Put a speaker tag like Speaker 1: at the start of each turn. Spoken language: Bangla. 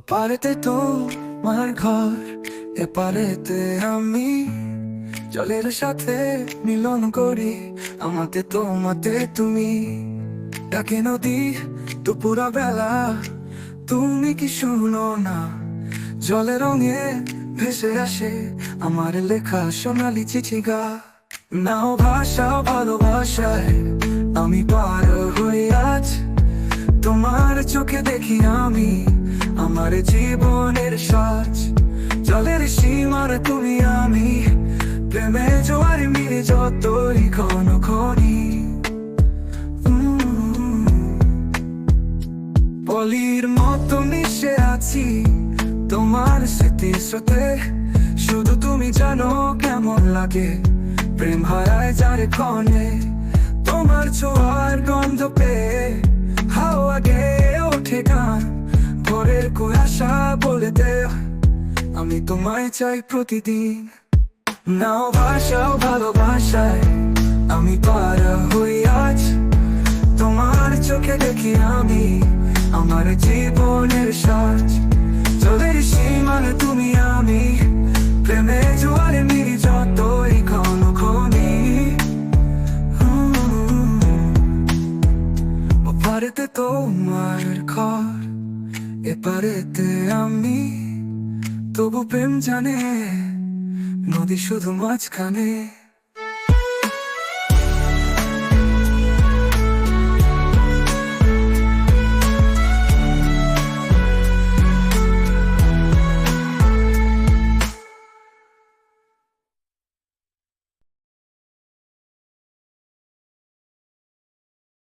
Speaker 1: পারেতে তোমার ঘর, এপারেতে আমি জলের সাথে মিলন করি। আমাতে তোমাতে তুমি, ডাকে নদী দুপুরা বেলা, তুমি কি শুনো না? জলের রঙে ভেসে আসে আমার লেখা সোনালি চিঠি গা। নাও ভাষা ভালোবাসায় আমি পার হই আজ, তোমার চোখে দেখি আমি আমার জীবনের সাজ। জলের সীমার তুমি আমি, প্রেমে জোয়ার মিলে যতই ক্ষণক্ষণি। পলির মতো মিশে আছি তোমার স্মৃতির সাথে, শুধু তুমি জানো কেমন লাগে প্রেম হারায় যার ক্ষণে। তোমার ছোঁয়ার গন্ধ পেয়ে হাওয়া গেয়ে ওঠে গান, ভোরের কুয়াশা বলে দে আমি তোমায় চাই প্রতিদিন। নাও ভাষাও ভালোবাসায় আমি পার হই আজ, তোমার চোখে দেখি আমি আমার জীবনের সাজ। জলের সীমানা তুমি আমি, প্রেমে জোয়ারে মিলি যতই ক্ষণক্ষণি। ওপারেতে তোমার ঘর, এপারেতে আমি, তবু প্রেম জানে নদী শুধু মাঝখানে।